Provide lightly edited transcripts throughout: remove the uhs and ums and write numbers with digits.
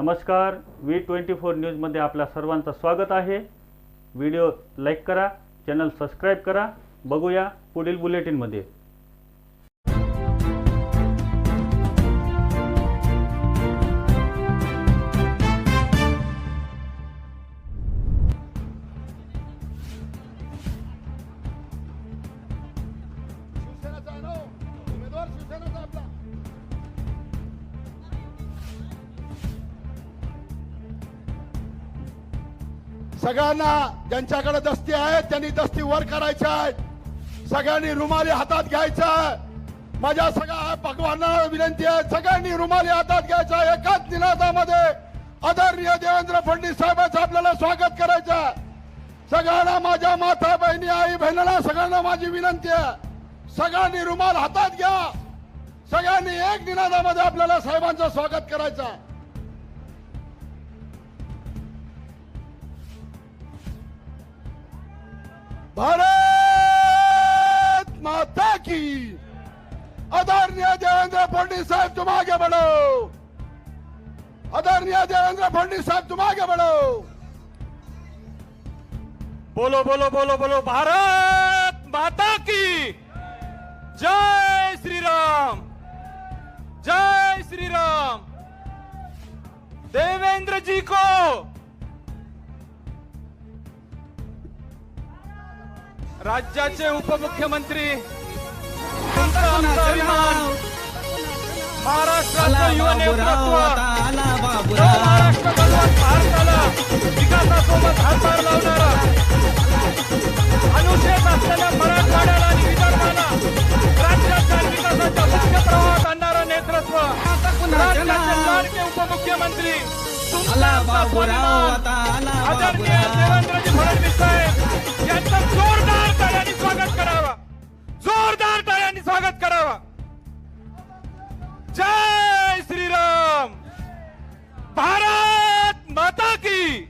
नमस्कार, V24 न्यूजमध्ये आपल्या सर्वांचं स्वागत आहे। व्हिडिओ लाईक करा, चॅनल सबस्क्राइब करा। बघूया पुढील बुलेटिनमध्ये। सगळ्यांना ज्यांच्याकडे दस्ती आहे त्यांनी दस्ती वर करायची आहे। सगळ्यांनी रुमाली हातात घ्यायचा आहे। माझ्या सगळ्या भगवानांना विनंती आहे, सगळ्यांनी रुमाली हातात घ्यायचा। एकाच निनादामध्ये आदरणीय देवेंद्र फडणवीस साहेबांचं आपल्याला स्वागत करायचं आहे। सगळ्यांना, माझ्या माता बहिणी, आई बहिणींना सगळ्यांना माझी विनंती आहे, सगळ्यांनी रुमाल हातात घ्या। सगळ्यांनी एक निनादामध्ये आपल्याला साहेबांचं स्वागत करायचं आहे। भारत माता की। आदरणीय देवेंद्र फडणवीस साहब तुम आगे बढ़ो। आदरणीय देवेंद्र फडणवीस साहब तुम आगे बढ़ो। बोलो बोलो बोलो बोलो। भारत माता की जय श्री राम, जय श्री राम। देवेंद्र जी को राज्याचे उपमुख्यमंत्री, तुमचा आमचा अभिमान, महाराष्ट्राचं युवा नेतृत्व, महाराष्ट्र भगवान भारताला विकासासोबत हातभार लावणारा, अनुशेष असलेल्या मराठवाड्याला आणि विदर्भाला राज्याच्या विकासाच्या मुख्य प्रवाहात आणणारं नेतृत्व, राज्याचे लाडके उपमुख्यमंत्री, तुमचा आमचा स्वाभिमान, आदरणीय देवेंद्रजी फडणवीस साहेब यांचं जोरदार टाळ्यांनी स्वागत करावा, जोरदार टाळ्यांनी स्वागत करावा। जय श्रीराम, भारत माता की।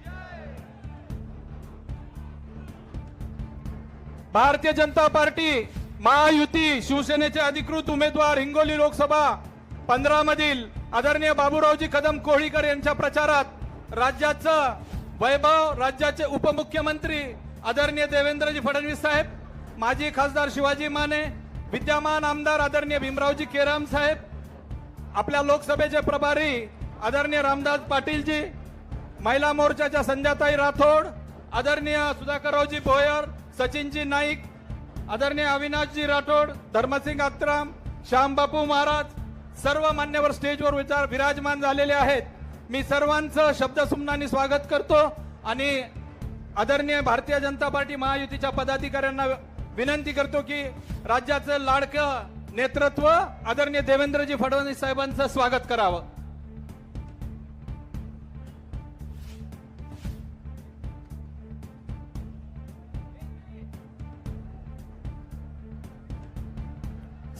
भारतीय जनता पार्टी महायुती शिवसेनेचे अधिकृत उमेदवार हिंगोली लोकसभा 15 मधील आदरणीय बाबूरावजी कदम कोळीकर यांच्या प्रचारात राज्याचं वैभव, राज्याचे उपमुख्यमंत्री आदरणीय देवेंद्रजी फडणवीस साहेब, माजी खासदार शिवाजी माने, विद्यमान आमदार आदरणीय भीमरावजी केराम साहेब, आपल्या लोकसभेचे प्रभारी आदरणीय रामदास पाटीलजी, महिला मोर्चाच्या संध्याताई राठोड, आदरणीय सुधाकररावजी भोयर, सचिनजी नाईक, आदरणीय अविनाशजी राठोड, धर्मसिंग आत्राम, श्यामबापू महाराज, सर्व मान्यवर स्टेजवर विराजमान झालेले आहेत। मी सर्वांचं शब्दसुमनाने स्वागत करतो आणि आदरणीय भारतीय जनता पार्टी महायुतीच्या पदाधिकाऱ्यांना विनंती करतो की राज्याचं लाडकं नेतृत्व आदरणीय देवेंद्रजी फडणवीस साहेबांचं स्वागत करावं।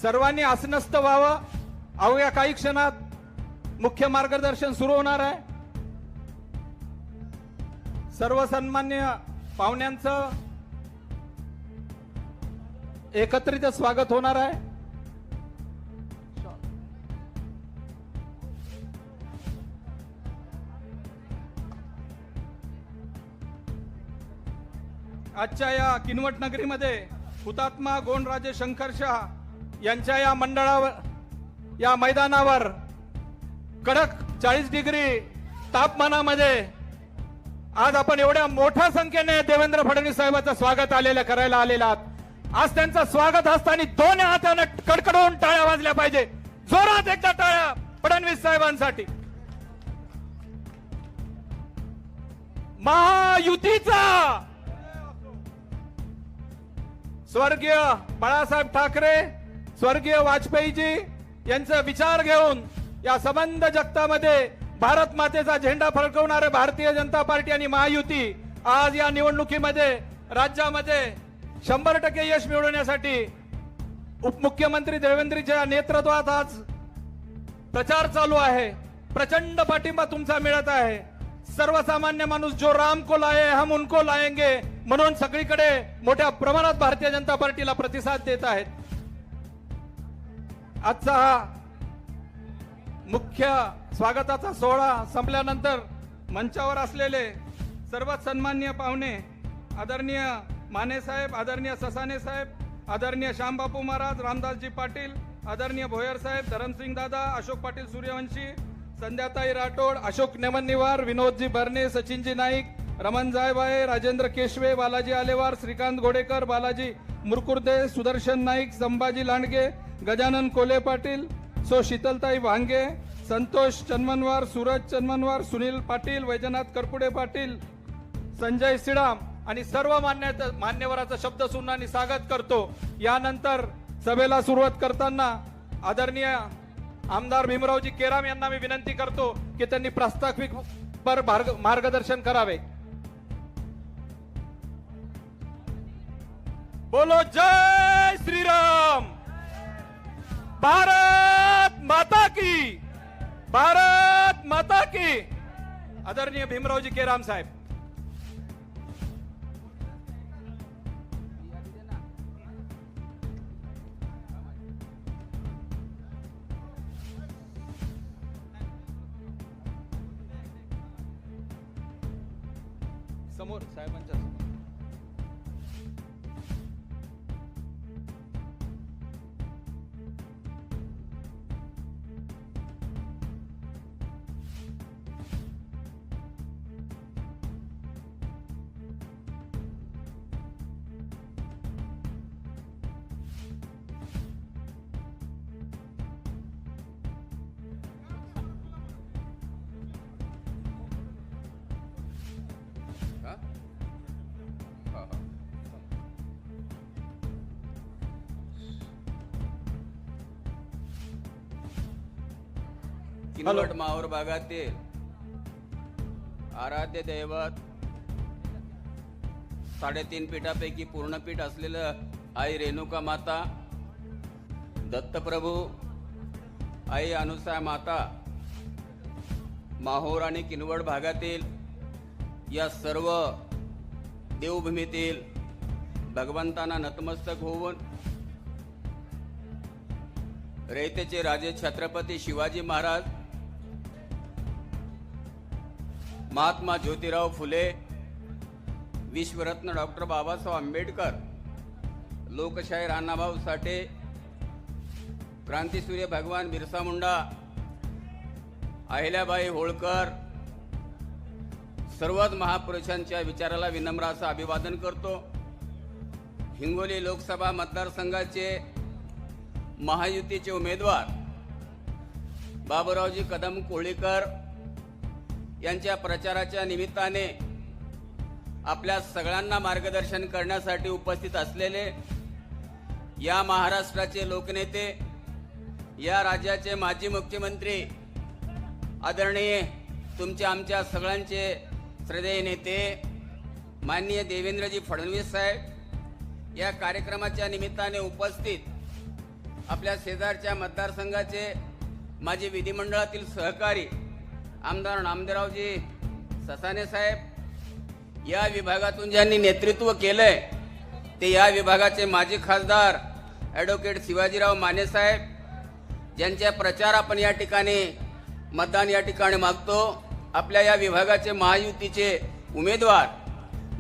सर्वांनी आसनस्थ व्हावं। अवघ्या काही क्षणात मुख्य मार्गदर्शन सुरू होणार आहे। सर्व सन्मान्य पाहुण्यांचं एकत्रित स्वागत होणार आहे। आजच्या या किनवट नगरीमध्ये हुतात्मा गोंडराजे शंकरशाह यांच्या या मंडळावर, या मैदानावर कडक 40 डिग्री तापमानामध्ये आज आपण एवढ्या मोठ्या संख्येने देवेंद्र फडणवीस साहेबांचं स्वागत करायला आलेला आहात। आज त्यांचं स्वागत असताना दोन्ही हाताने कडकडून टाळ्या वाजल्या पाहिजे। जोरात एकदा टाळ्या फडणवीस साहेबांसाठी। महायुतीचा स्वर्गीय बाळासाहेब ठाकरे, स्वर्गीय वाजपेयीजी यांचा विचार घेऊन या संबंध जगतामध्ये भारत मातेचा झेंडा फडकवणारे भारतीय जनता पार्टी आणि महायुती आज या निवडणुकीमध्ये राज्यामध्ये 100% यश मिळवण्यासाठी उपमुख्यमंत्री देवेंद्रजीच्या नेतृत्वात आज प्रचार चालू आहे। प्रचंड पाठिंबा तुमचा मिळत आहे। सर्वसामान्य माणूस जो राम को लाए हम उनको लाएंगे म्हणून सगळीकडे मोठ्या प्रमाणात भारतीय जनता पार्टीला प्रतिसाद देत आहेत। आजचा हा मुख्य स्वागताचा सोहळा संपल्यानंतर मंचावर असलेले सर्वात सन्माननीय पाहुणे आदरणीय माने साहेब, आदरणीय ससाने साहेब, आदरणीय श्यामबापू महाराज, रामदासजी पाटील, आदरणीय भोयर साहेब, धरमसिंग दादा, अशोक पाटील सूर्यवंशी, संध्याताई राठोड, अशोक नेमनिवार, विनोदजी बर्ने, सचिनजी नाईक, रमण जायबाई, राजेंद्र केशवे, बालाजी आलेवार, श्रीकांत घोडेकर, बालाजी मुरकुर्दे, सुदर्शन नाईक, संभाजी लांडगे, गजानन कोले पाटील, सो शीतलताई भांगे, संतोष चन्मनवार, सूरज चन्मनवार, सुनील पाटील, वैजनाथ करपुडे पाटील, संजय सिडाम आणि सर्व मान्यवराचा शब्द सुनानी स्वागत करतो। यानंतर सभेला सुरुवात करताना आदरणीय आमदार भीमरावजी केराम यांना मी विनंती करतो की त्यांनी प्रास्ताविक पर मार्गदर्शन करावे। बोलो जय श्रीराम, भारत माता की, भारत माता की। आदरणीय भीमरावजी केराम साहेब। समोर साहेबांच्या समोर। किनवट माहूर भागातील आराध्य दैवत 3.5 पीठापैकी पूर्ण पीठ असलेलं आई रेणुका माता, दत्तप्रभू, आई अनुसूया माता, माहूर आणि किनवट भागातील या सर्व देवभूमीतील भगवंतांना नतमस्तक होऊन रयतेचे राजे छत्रपती शिवाजी महाराज, महात्मा ज्योतिराव फुले, विश्वरत्न डॉक्टर बाबासाहेब आंबेडकर, लोकशाहीर अण्णाभाऊ साठे, क्रांतीसूर्य भगवान बिरसा मुंडा, अहिल्याबाई होळकर, सर्वच महापुरुषांच्या विचाराला विनम्र असं अभिवादन करतो। हिंगोली लोकसभा मतदारसंघाचे महायुतीचे उमेदवार बाबूरावजी कदम कोळीकर यांच्या प्रचाराच्या निमित्ताने आपल्या सगळ्यांना मार्गदर्शन करण्यासाठी उपस्थित असलेले या महाराष्ट्राचे लोकनेते, या राज्याचे माजी मुख्यमंत्री, आदरणीय तुमचे आमच्या सगळ्यांचे श्रद्धेय नेते माननीय देवेंद्रजी फडणवीस साहेब या कार्यक्रमाच्या निमित्ताने उपस्थित आपल्या शेजारच्या मतदारसंघाचे माजी विधिमंडळातील सहकारी आमदार नामदेवरावजी ससाने साहेब, या विभागातून ज्यांनी नेतृत्व केलंय ते या विभागाचे माजी खासदार ॲडव्होकेट शिवाजीराव माने साहेब, ज्यांच्या प्रचार आपण या ठिकाणी मतदान या ठिकाणी मागतो। आपल्या या विभागाचे महायुतीचे उमेदवार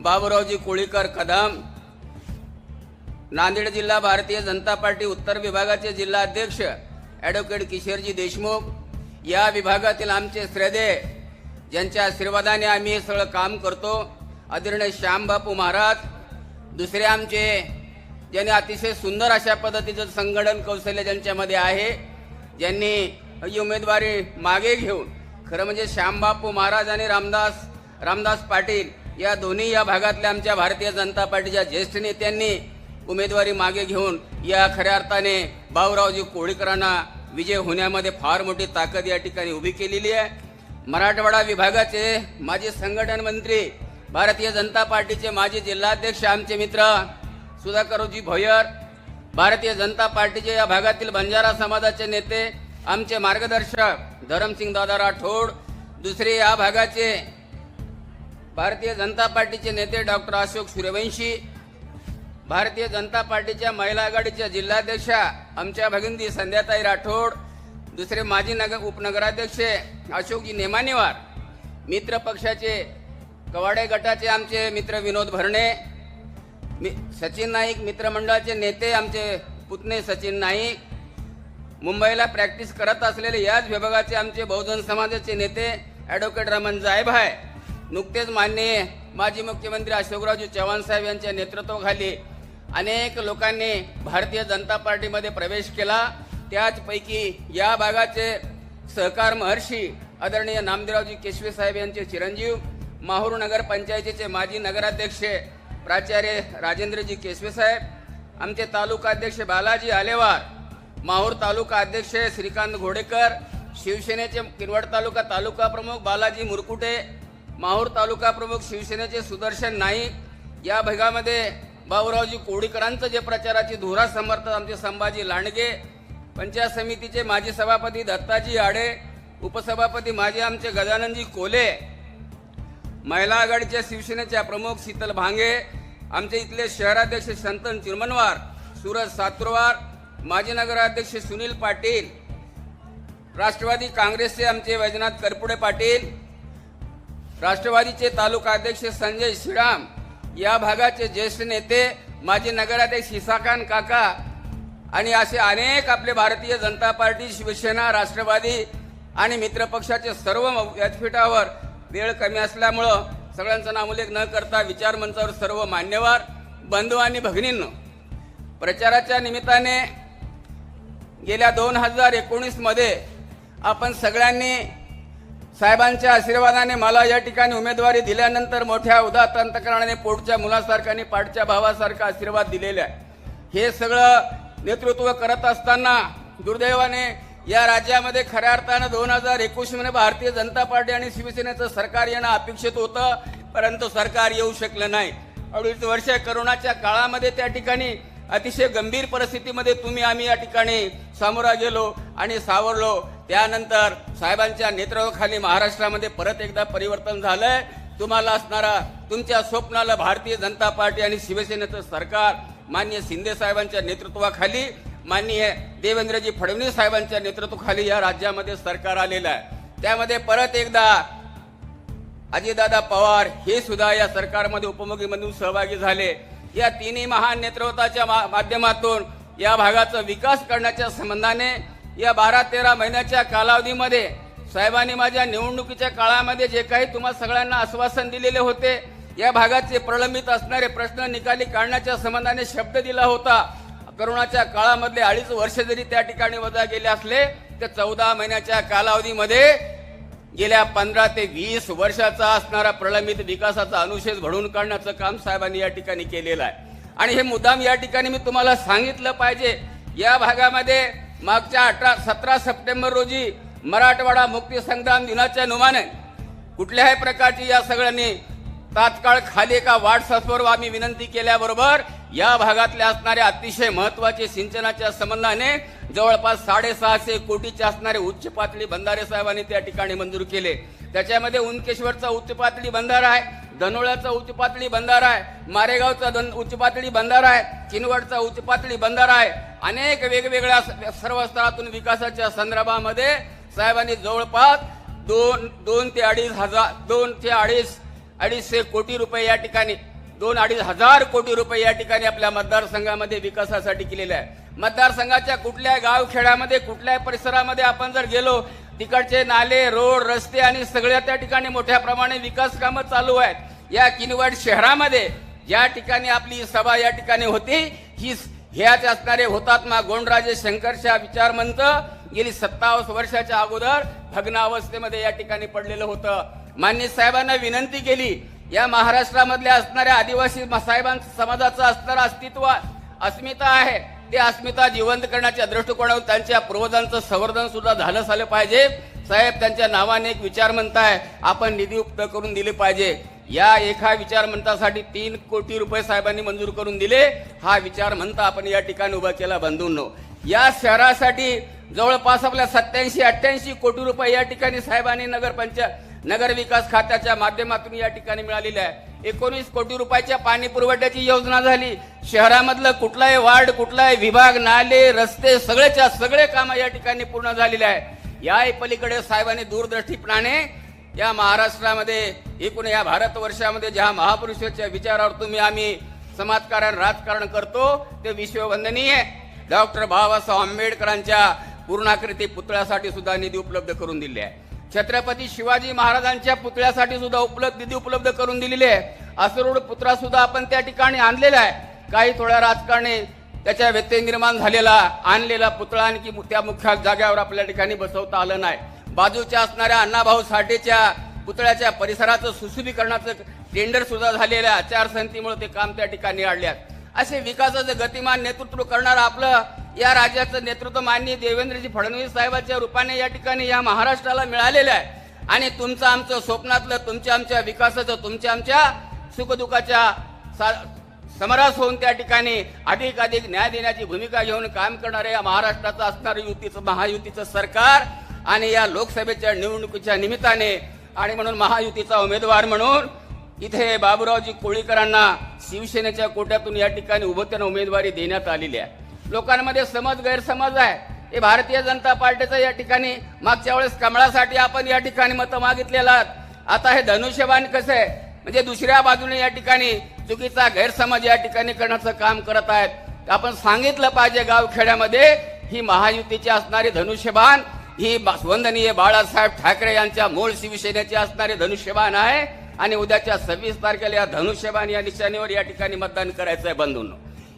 बाबूरावजी कोळीकर कदम, नांदेड जिल्हा भारतीय जनता पार्टी उत्तर विभागाचे जिल्हा अध्यक्ष ॲडव्होकेट किशोरजी देशमुख, या विभागातील आमचे श्रद्धेय ज्यांच्या आशीर्वादाने आम्ही हे सगळं काम करतो, आदरणीय श्यामबापू महाराज, दुसरे आमचे ज्यांनी अतिशय सुंदर अशा पद्धतीचं संघटन कौशल्य ज्यांच्यामध्ये आहे, ज्यांनी ही उमेदवारी मागे घेऊन, खरं म्हणजे श्यामबापू महाराज आणि रामदास पाटील या दोन्ही या भागातल्या आमच्या भारतीय जनता पार्टीच्या ज्येष्ठ नेत्यांनी उमेदवारी मागे घेऊन या खऱ्या अर्थाने बाबूरावजी कोळीकरांना विजय होण्यामध्ये फार मोठी ताकद या ठिकाणी उभी केलेली आहे। मराठवाडा विभागाचे माजी संघटन मंत्री, भारतीय जनता पार्टीचे माजी जिल्हाध्यक्ष आमचे मित्र सुधाकरजी भोयर, भारतीय जनता पार्टीचे या भागातील बंजारा समाजाचे नेते आमचे मार्गदर्शक धरमसिंग दादा राठोड, दुसरे या भागाचे भारतीय जनता पार्टीचे नेते डॉक्टर अशोक सूर्यवंशी, भारतीय जनता पार्टीच्या महिला आघाडीच्या जिल्हाध्यक्षा आमच्या भगिनी संध्याताई राठोड, दुसरे माजी उपनगराध्यक्ष अशोकजी नेमानेवार, मित्र पक्षाचे कवाडे गटाचे आमचे मित्र विनोद भरणे, सचिन नाईक मित्रमंडळाचे नेते आमचे पुतणे सचिन नाईक, मुंबईला प्रॅक्टिस करत असलेले याच विभागाचे आमचे बहुजन समाजाचे नेते ॲडव्होकेट रमण जायभाय, नुकतेच माननीय माजी मुख्यमंत्री अशोकरावजी चव्हाण साहेब यांच्या नेतृत्वाखाली अनेक लोकांनी भारतीय जनता पार्टीमध्ये प्रवेश केला। त्याचपैकी या भागाचे सहकार महर्षी आदरणीय नामदेवरावजी केशवे साहेब यांचे चिरंजीव, माहूर नगर पंचायतीचे माजी नगराध्यक्ष प्राचार्य राजेंद्रजी केशवे साहेब, आमचे तालुका अध्यक्ष बालाजी आलेवार, माहूर तालुका अध्यक्ष श्रीकांत घोडेकर, शिवसेनेचे किनवट तालुका प्रमुख बालाजी मुरकुटे, माहूर तालुका प्रमुख शिवसेनेचे सुदर्शन नाईक, या भागामध्ये बाबूरावजी कोडीकरांचं जे प्रचाराची धुरा समर्थक आमचे संभाजी लांडगे, पंचायत समितीचे माजी सभापती दत्ताजी आडे, उपसभापती माजी आमचे गजाननजी कोले, महिला आघाडीच्या शिवसेनेच्या प्रमुख शीतल भांगे, आमचे इथले शहराध्यक्ष शंतन चिरमनवार, सूरज सातुरवार, माजी नगराध्यक्ष सुनील पाटील, राष्ट्रवादी काँग्रेसचे आमचे वैजनाथ करपुडे पाटील, राष्ट्रवादीचे तालुका अध्यक्ष संजय श्रीराम, या भागाचे ज्येष्ठ नेते माजी नगराध्यक्ष हिसाखान काका आणि असे अनेक आपले भारतीय जनता पार्टी, शिवसेना, राष्ट्रवादी आणि मित्र पक्षाचे सर्व व्यासपीठावर वेळ कमी असल्यामुळं सगळ्यांचा नामोल्लेख न करता विचार मंचावर सर्व मान्यवर बंधू आणि भगिनींनो, प्रचाराच्या निमित्ताने गेल्या 2019 मध्ये आपण सगळ्यांनी साहेबांच्या आशीर्वादाने मला या ठिकाणी उमेदवारी दिल्यानंतर मोठ्या उदात्त अंतकरणाने पोटच्या मुलासारखा आणि पाठच्या भावासारखा आशीर्वाद दिलेला आहे। हे सगळं नेतृत्व करत असताना दुर्दैवाने या राज्यामध्ये खऱ्या अर्थानं 2021 मध्ये भारतीय जनता पार्टी आणि शिवसेनेचं सरकार येणं अपेक्षित होतं, परंतु सरकार येऊ शकलं नाही। 2.5 वर्ष करोनाच्या काळामध्ये त्या ठिकाणी अतिशय गंभीर परिस्थितीमध्ये आम्ही या ठिकाणी सामोरा गेलो आणि सावरलो। त्यानंतर साहेबांच्या नेतृत्वाखाली महाराष्ट्रामध्ये परत एकदा परिवर्तन झालंय। तुम्हाला असणारा तुमच्या स्वप्नाला भारतीय जनता पार्टी आणि शिवसेनेचं सरकार माननीय शिंदे साहेबांच्या नेतृत्वाखाली, माननीय देवेंद्रजी फडणवीस साहेबांच्या नेतृत्वाखाली या राज्यामध्ये सरकार आलेलं आहे। त्यामध्ये परत एकदा अजितदादा पवार हे सुद्धा या सरकारमध्ये उपमुख्यमंत्री सहभागी झाले। या तिन्ही महान नेतृत्वाच्या माध्यमातून या भागाचा विकास करण्याच्या संबंधाने या 12-13 महिन्याच्या कालावधीमध्ये साहेबांनी माझ्या निवडणुकीच्या काळामध्ये जे काही तुम्हा सगळ्यांना आश्वासन दिलेले होते, या भागाचे प्रलंबित असणारे प्रश्न निकाली काढण्याच्या संबंधाने शब्द दिला होता। करोनाच्या काळामधले 2.5 वर्ष जरी त्या ठिकाणी वजा गेले असले तर 14 महिन्याच्या कालावधीमध्ये गेल्या 15 ते 20 वर्षाचा असणारा प्रलंबित विकासाचा अनुशेष घडवून काढण्याचं काम साहेबांनी या ठिकाणी केलेलं आहे। आणि हे मुद्दाम या ठिकाणी मी तुम्हाला सांगितलं पाहिजे, या भागामध्ये मागच्या 17 सप्टेंबर रोजी मराठवाडा मुक्ती संग्राम दिनाच्या निमित्ताने कुठल्याही प्रकारची या सगळ्यांनी तात्काळ खाली एका व्हॉट्सअपवर आम्ही विनंती केल्याबरोबर या भागातल्या असणाऱ्या अतिशय महत्वाचे सिंचनाच्या संबंधाने जवळपास 650 कोटीचे असणारे उच्च पातळी बंधारे साहेबांनी त्या ठिकाणी मंजूर केले। त्याच्यामध्ये उनकेश्वरचा उच्च पातळी बंधारा आहे, धनोळ्याचा उच्च पातळी बंधारा आहे, मारेगावचा उच्च पातळी बंधारा आहे, किनवटचा उच्च पातळी बंधारा आहे। अनेक वेगवेगळ्या सर्व स्तरातून विकासाच्या संदर्भामध्ये साहेबांनी जवळपास 2 ते 2.5 कोटी रुपये या ठिकाणी 2-2.5 हजार कोटी रुपये या ठिकाणी आपल्या मतदारसंघामध्ये विकासासाठी केलेले आहे। मतदारसंघाच्या कुठल्याही गावखेड्यामध्ये कुठल्याही परिसरामध्ये आपण जर गेलो, तिकडचे नाले, रोड, रस्ते आणि सगळ्या त्या ठिकाणी मोठ्या प्रमाणे विकास कामं चालू आहेत। या किनवट शहरामध्ये ज्या ठिकाणी आपली सभा या ठिकाणी होती, ह्याच असणारे हुतात्मा गोंडराजे शंकरशा विचार मंच गेली 27 वर्षाच्या अगोदर भग्नावस्थेमध्ये या ठिकाणी पडलेलं होतं। माननीय साहेबांना विनंती केली, या महाराष्ट्रामधल्या असणाऱ्या आदिवासी साहेबांचं समाजाचं असणारं अस्मिता आहे, ते अस्मिता जिवंत करण्याच्या दृष्टिकोनातून त्यांच्या पूर्वजांचं संवर्धन सुद्धा झालं पाहिजे। साहेब त्यांच्या नावाने एक विचार मंच आहे, आपण निधी उपलब्ध करून दिले पाहिजे। या एका विचार मंचासाठी 3 कोटी रुपये साहेबांनी मंजूर करून दिले। हा विचार मंच आपण या ठिकाणी उभा केला। बंधूंनो, या शहरासाठी जवळपास आपल्या 87-88 कोटी रुपये या ठिकाणी साहेबांनी नगर विकास खात्याच्या माध्यमातून या ठिकाणी मिळालेले आहे। 19 कोटी रुपयाच्या पाणी पुरवठ्याची योजना झाली. शहरामधलं कुठलाही वार्ड, कुठलाही विभाग, नाले, रस्ते सगळेच्या सगळे कामं या ठिकाणी पूर्ण झालेले आहे. या पलीकडे साहेबांनी दूरदृष्टीपणाने या महाराष्ट्रामध्ये एकूण या भारतवर्षामध्ये ज्या महापुरुषाच्या विचारावर आम्ही समाजकारण राजकारण करतो ते विश्ववंदनीय डॉक्टर बाबासाहेब आंबेडकरांच्या पूर्णाकृती पुतळ्यासाठी सुद्धा निधी उपलब्ध करून दिली आहे. छत्रपती शिवाजी महाराजांच्या पुतळ्यासाठी सुद्धा निधी उपलब्ध करून दिलेली आहे. असरोड पुतळा सुद्धा आपण त्या ठिकाणी आणलेला आहे. काही थोड्या राजकारणी त्याच्या व्यत्यय निर्माण झालेला आणलेला पुतळा आणखी त्या मुख्य जागेवर आपल्या ठिकाणी बसवता आलं नाही. बाजूच्या असणाऱ्या अण्णाभाऊ साठेच्या पुतळ्याच्या परिसराचं सुशोभीकरणाचं टेंडर सुद्धा झालेलं आहे. आचारसंहितेमुळे ते काम त्या ठिकाणी आणल्यात. असे विकासाचं गतिमान नेतृत्व करणारं आपलं या राज्याचं नेतृत्व माननीय देवेंद्रजी फडणवीस साहेबांच्या रूपाने या ठिकाणी या महाराष्ट्राला मिळालेलं आहे. आणि तुमचं आमचं स्वप्नातलं, तुमच्या आमच्या विकासाचं, तुमच्या आमच्या सुखदुःखाच्या समरस होऊन त्या ठिकाणी अधिक न्याय देण्याची भूमिका घेऊन काम करणाऱ्या या महाराष्ट्राचं असणारं महायुतीचं सरकार आणि या लोकसभेच्या निवडणुकीच्या निमित्ताने आणि म्हणून महायुतीचा उमेदवार म्हणून इथे बाबूरावजी कोळीकरांना शिवसेनेच्या कोट्यातून या ठिकाणी उभं उमेदवारी देण्यात आलेली आहे. लोकांमध्ये गैरसमज आहे. हे भारतीय जनता पार्टीचं या ठिकाणी मागच्या वेळेस कमळासाठी आपण या ठिकाणी मतं मागितलेला. आता हे धनुष्यबाण कसं आहे म्हणजे दुसऱ्या बाजूने या ठिकाणी चुकीचा गैरसमज या ठिकाणी करण्याचं काम करत आहेत. आपण सांगितलं पाहिजे गावखेड्यामध्ये ही महायुतीची असणारी धनुष्यबाण ही वंदनीय बाळासाहेब ठाकरे यांच्या मूळ शिवसेनेची असणारी धनुष्यबाण आहे. आणि उद्याच्या 26 तारखेला या धनुष्यबाण या निशाणीवर या ठिकाणी मतदान करायचं आहे बंधूंनो.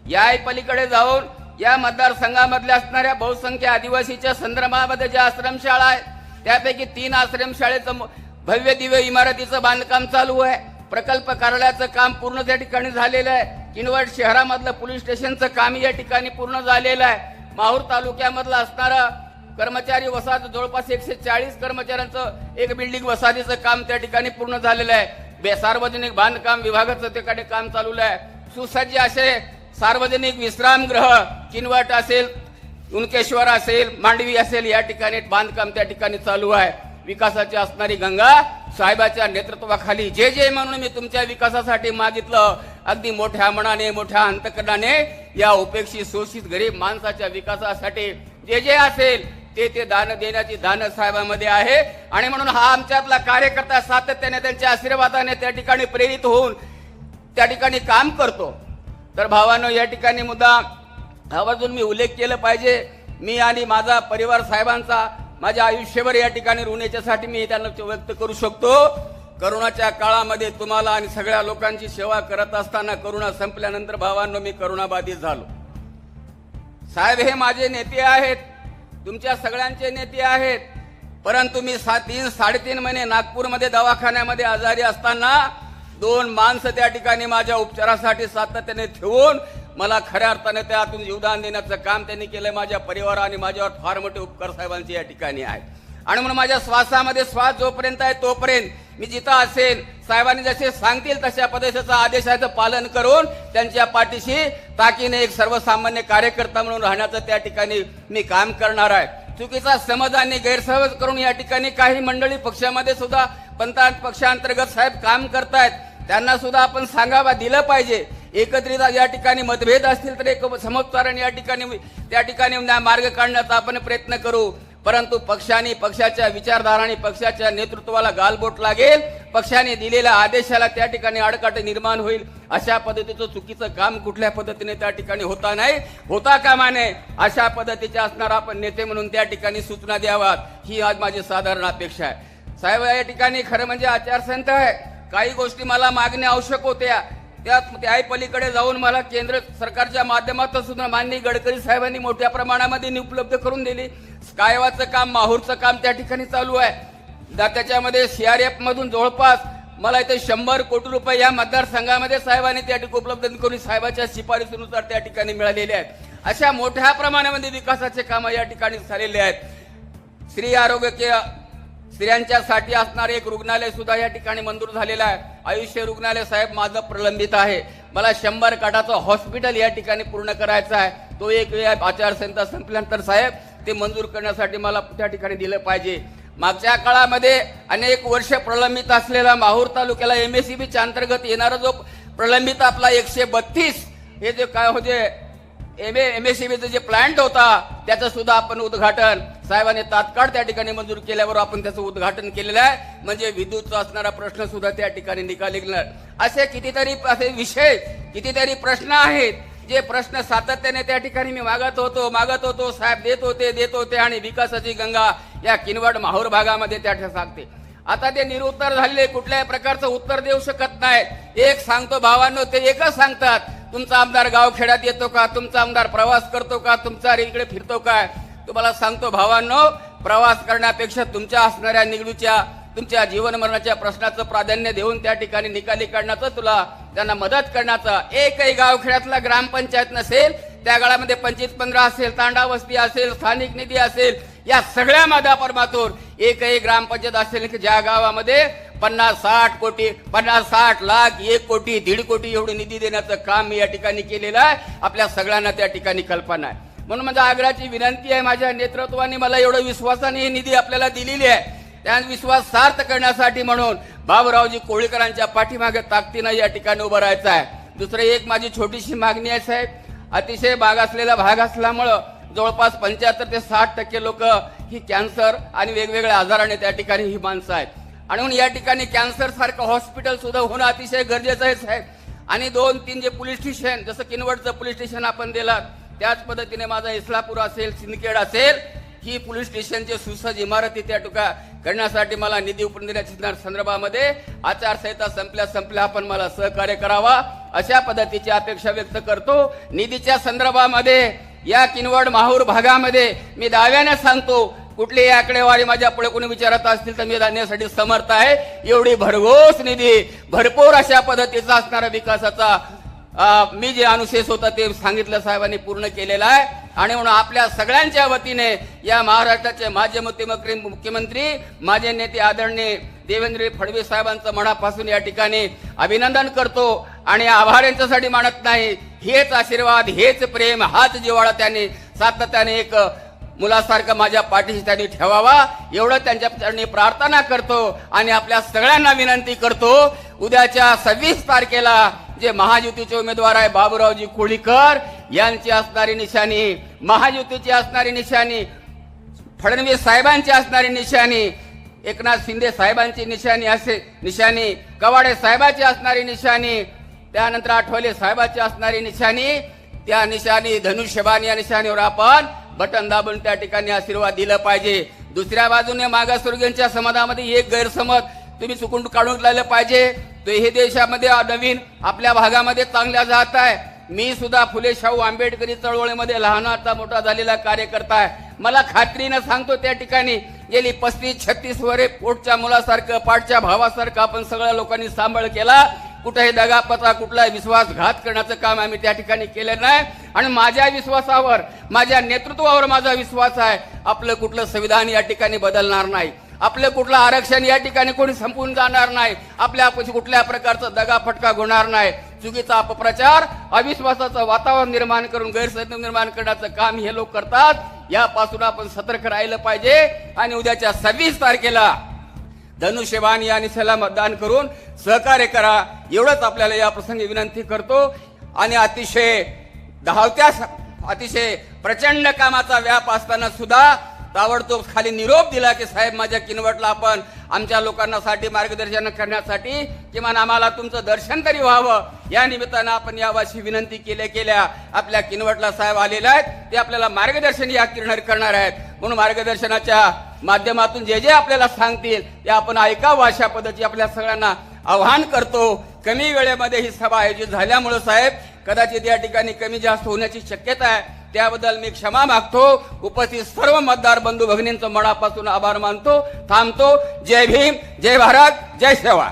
या पलीकडे जाऊन या मतदारसंघामधल्या असणाऱ्या बहुसंख्य आदिवासीच्या संदर्भामध्ये ज्या आश्रमशाळा आहेत त्यापैकी 3 आश्रमशाळेचं भव्य दिव्य इमारतीचं बांधकाम चालू आहे. प्रकल्प कार्यालयाचं काम पूर्ण त्या ठिकाणी झालेलं आहे. किनवट शहरामधलं पोलीस स्टेशनचं काम या ठिकाणी पूर्ण झालेलं आहे. माहूर तालुक्यामधलं असणारं कर्मचारी वसाहत जवळपास 140 कर्मचाऱ्यांचं एक बिल्डिंग वसाहतीचं काम त्या ठिकाणी पूर्ण झालेलं आहे. सार्वजनिक बांधकाम विभागाचं त्या काम चालू आहे. सुसज्ज असे सार्वजनिक विश्रामगृह किनवट असेल, उनकेश्वर असेल, मांडवी असेल या ठिकाणी बांधकाम त्या ठिकाणी चालू आहे. विकासाची असणारी गंगा साहेबाच्या नेतृत्वाखाली जे म्हणून मी तुमच्या विकासासाठी मागितलं अगदी मोठ्या मनाने मोठ्या अंतकरणाने या उपेक्षित शोषित गरीब माणसाच्या विकासासाठी जे असेल ते दान देण्याची दान साहेबांमध्ये आहे. आणि म्हणून हा आमच्यातला कार्यकर्ता सातत्याने त्यांच्या आशीर्वादाने त्या ठिकाणी प्रेरित होऊन त्या ठिकाणी काम करतो. तर भावांनो या ठिकाणी मुद्दा आवर्जून मी उल्लेख केला पाहिजे. मी आणि माझा परिवार साहेबांचा माझ्या आयुष्यभर या ठिकाणी ऋण याच्यासाठी मी त्यांना व्यक्त करू शकतो. करोनाच्या काळामध्ये तुम्हाला आणि सगळ्या लोकांची सेवा करत असताना करोना संपल्यानंतर भावांनो मी करोनाबाधित झालो. साहेब हे माझे नेते आहेत, तुमच्या सगळ्यांचे नेते आहेत. परंतु मी 3-3.5 महिने नागपूरमध्ये दवाखान्यामध्ये आजारी असताना 2 माणसं त्या ठिकाणी माझ्या उपचारासाठी सातत्याने ठेवून मला खऱ्या अर्थाने त्यातून योगदान देण्याचं काम त्यांनी केलंय. माझ्या परिवार आणि माझ्यावर फार मोठे उपकार साहेबांचे या ठिकाणी आहेत. आणि म्हणून माझ्या श्वासामध्ये श्वास जोपर्यंत आहे तोपर्यंत मी जिथं असेल साहेबांनी जसे सांगतील तशा पद्धतीचं आदेशाचं पालन करून त्यांच्या पाठीशी ताकीने एक सर्वसामान्य कार्यकर्ता म्हणून राहण्याचं त्या ठिकाणी मी काम करणार आहे. चुकीचा समज आणि गैरसमज करून या ठिकाणी काही मंडळी पक्षामध्ये सुद्धा पक्षांतर्गत साहेब काम करतायत. त्यांना सुद्धा आपण सांगावा दिलं पाहिजे. एकत्रित या ठिकाणी मतभेद असतील तर एक समोच्चारण या ठिकाणी त्या ठिकाणी मार्ग काढण्याचा आपण प्रयत्न करू. परंतु पक्षाने पक्षाच्या विचारधाराने पक्षाच्या नेतृत्वाला गालबोट लागेल, पक्षाने दिलेल्या आदेशाला त्या ठिकाणी अडकाट निर्माण होईल अशा पद्धतीचं चुकीचं काम कुठल्या पद्धतीने त्या ठिकाणी होता कामा नये. अशा पद्धतीचे असणार आपण नेते म्हणून त्या ठिकाणी सूचना द्यावात ही आज माझी साधारण अपेक्षा आहे. साहेब या ठिकाणी खरं म्हणजे आचारसंहिता आहे. काही गोष्टी मला मागण्या आवश्यक होत्या त्या पलीकडे जाऊन मला केंद्र सरकारच्या माध्यमातून सुद्धा माननीय गडकरी साहेबांनी मोठ्या प्रमाणामध्ये उपलब्ध करून दिली. कायवाचं काम माहूरचं काम त्या ठिकाणी चालू आहे. त्याच्यामध्ये CRF मधून जवळपास मला इथे 100 कोटी रुपये या मतदारसंघामध्ये साहेबांनी त्या ठिकाणी उपलब्ध करून साहेबांच्या शिफारसीनुसार त्या ठिकाणी मिळालेले आहेत. अशा मोठ्या प्रमाणामध्ये विकासाचे काम या ठिकाणी झालेले आहेत. स्त्री आरोग्य स्त्रियांच्यासाठी असणारे एक रुग्णालय सुद्धा या ठिकाणी मंजूर झालेलं आहे. आयुष्य रुग्णालय साहेब माझं प्रलंबित आहे. मला 100 काठाचं हॉस्पिटल या ठिकाणी पूर्ण करायचं आहे. तो एक वेळ आचारसंहिता संपल्यानंतर साहेब ते मंजूर करण्यासाठी मला त्या ठिकाणी दिलं पाहिजे. मागच्या काळामध्ये अनेक वर्ष प्रलंबित असलेला माहूर तालुक्याला MSCBच्या अंतर्गत येणारा जो प्रलंबित आपला 132 हे जे काय होते MSCBचा जे प्लांट होता त्याचं सुद्धा आपण उद्घाटन साहेबांनी तात्काळ त्या ठिकाणी मंजूर केल्यावर आपण त्याचं उद्घाटन केलेलं आहे. म्हणजे विद्युतचा असणारा प्रश्न सुद्धा त्या ठिकाणी निकाली गेला. असे कितीतरी विषय कितीतरी प्रश्न आहेत जे प्रश्न सातत्याने त्या ठिकाणी मी मागत होतो साहेब देत होते आणि विकासाची गंगा या किनवट माहूर भागामध्ये त्या ठिकाणी सांगते. आता ते निरुत्तर झालेले कुठल्याही प्रकारचं उत्तर देऊ शकत नाही. एक सांगतो भावांनो, ते एकच सांगतात, तुमचा आमदार गावखेड्यात येतो का, तुमचा आमदार प्रवास करतो का, तुमचा इकडे फिरतो काय. तुम्हाला सांगतो भावांनो, प्रवास करण्यापेक्षा तुमच्या असणाऱ्या निगडीच्या तुमच्या जीवन मरणाच्या प्रश्नाचं प्राधान्य देऊन त्या ठिकाणी निकाली काढण्याचं, तुला त्यांना मदत करण्याचं. एकही गावखेड्यातला ग्रामपंचायत नसेल, त्या गाळामध्ये 25-15 असेल, तांडा वस्ती असेल, स्थानिक निधी असेल, या सगळ्या माध्यमातून एकही ग्रामपंचायत असेल की ज्या गावामध्ये 50-60 कोटी 50-60 लाख 1 कोटी 1.5 कोटी एवढी निधी देण्याचं काम मी या ठिकाणी केलेलं आहे. आपल्या सगळ्यांना त्या ठिकाणी कल्पना आहे. म्हणून माझ्या आग्रहाची विनंती आहे, माझ्या नेतृत्वाने मला एवढं विश्वासाने ही निधी आपल्याला दिलेली आहे. त्या विश्वास सार्थ करण्यासाठी म्हणून बाबूरावजी कोळीकरांच्या पाठीमागे ताकदीनं या ठिकाणी उभं राहायचं आहे. दुसरं एक माझी छोटीशी मागणी आहे साहेब, अतिशय मागासलेला भाग असल्यामुळं जवळपास 75 ते 60% लोक ही कॅन्सर आणि वेगवेगळ्या आजाराने त्या ठिकाणी ही माणसं आहेत. आणि म्हणून या ठिकाणी कॅन्सर सारखं हॉस्पिटल सुद्धा होणं अतिशय गरजेचं आहे साहेब. आणि 2-3 जे पोलीस स्टेशन, जसं किनवटचं पोलीस स्टेशन आपण दिलं, त्याच पद्धतीने माझा इस्लापूर असेल, सिंदखेड असेल, ही पोलीस स्टेशनचे सुसज्ज इमारती त्या ठिकाणी करण्यासाठी मला निधी उपलब्ध देण्याच्या संदर्भामध्ये आचारसंहिता संपल्या आपण मला सहकार्य करावा अशा पद्धतीची अपेक्षा व्यक्त करतो. निधीच्या संदर्भामध्ये या किनवट माहूर भागामध्ये मी दाव्याने सांगतो, कुठलीही आकडेवारी माझ्या पुढे कोणी विचारत असतील तर मी देण्यासाठी समर्थ आहे. एवढी भरघोस निधी, भरपूर अशा पद्धतीचा असणारा विकासाचा मी जे अनुशेष होता ते सांगितलं साहेबांनी पूर्ण केलेला आहे. आणि म्हणून आपल्या सगळ्यांच्या वतीने या महाराष्ट्राचे माजी मुख्यमंत्री माझे नेते आदरणीय देवेंद्र फडणवीस साहेबांचं मनापासून या ठिकाणी अभिनंदन करतो. आणि आभार यांच्यासाठी मानत नाही, हेच आशीर्वाद, हेच प्रेम, हाच जिव्हाळा त्यांनी सातत्याने एक मुलासारखं माझ्या पाठीशी त्यांनी ठेवावा एवढं त्यांच्या चरणी प्रार्थना करतो. आणि आपल्या सगळ्यांना विनंती करतो, उद्याच्या 26 तारखेला जे महायुतीचे उमेदवार आहे बाबूरावजी कोळीकर यांची असणारी निशाणी, महायुतीची असणारी निशाणी, फडणवीस साहेबांची असणारी निशाणी, एकनाथ शिंदे साहेबांची निशाणी, कवाडे साहेबांची असणारी निशाणी, त्यानंतर आठवले साहेबांची असणारी निशाणी, त्या निशाणी धनुष्यबाण या निशाणीवर आपण बटन दाबून त्या ठिकाणी आशीर्वाद दिला पाहिजे. दुसऱ्या बाजूने मागासवर्गीयांच्या समाजामध्ये एक गैरसमज तुम्ही चुकून काढून लावलं पाहिजे. तो हे देशामध्ये नवीन आपल्या भागामध्ये चांगल्या जात आहे. मी सुद्धा फुले शाहू आंबेडकरी चळवळीमध्ये लहानाचा मोठा झालेला कार्यकर्ता आहे. मला खात्रीनं सांगतो, त्या ठिकाणी गेली 35-36 वर्षे पोटच्या मुलासारखं, पाठच्या भावासारखं आपण सगळ्या लोकांनी सांभाळ केला. कुठेही दगापत्रा, कुठलाही विश्वासघात करण्याचं काम आम्ही त्या ठिकाणी केलं नाही. आणि माझ्या विश्वासावर, माझ्या नेतृत्वावर माझा विश्वास आहे, आपलं कुठलं संविधान या ठिकाणी बदलणार नाही, आपलं कुठलं आरक्षण या ठिकाणी कोणी संपून जाणार नाही, आपल्या कुठल्या प्रकारचं दगाफटका होणार नाही. चुकीचा अपप्रचार, अविश्वासाचं वातावरण निर्माण करून गैरसमज निर्माण करण्याचं काम हे लोक करतात. यापासून आपण सतर्क राहिलं पाहिजे. आणि उद्याच्या 26 तारखेला धनुष्यबाण या निशाला मतदान करून सहकार्य करा एवढंच आपल्याला या प्रसंगी विनंती करतो. आणि अतिशय धावत्या, अतिशय प्रचंड कामाचा व्याप असताना सुद्धा ताबडतोब खाली निरोप दिला की साहेब माझ्या किनवटला आपण आमच्या लोकांना साठी मार्गदर्शन करण्यासाठी किमान आम्हाला तुमचं दर्शन तरी व्हावं या निमित्तानं आपण यावाशी विनंती केल्या आपल्या किनवटला साहेब आलेले आहेत. ते आपल्याला मार्गदर्शन या करणार आहेत. म्हणून मार्गदर्शनाच्या माध्यमातून जे आपल्याला सांगतील ते आपण ऐकावं अशा पद्धतीची आपल्या सगळ्यांना आवाहन करतो. कमी वेळेमध्ये ही सभा आयोजित झाल्यामुळे साहेब कदाचित या ठिकाणी कमी जास्त होण्याची शक्यता आहे. त्याबद्दल मी क्षमा मागतो. उपस्थित सर्व मतदार बंधू भगिनींचं मनापासून आभार मानतो. थांबतो. जय भीम, जय भारत, जय सेवा.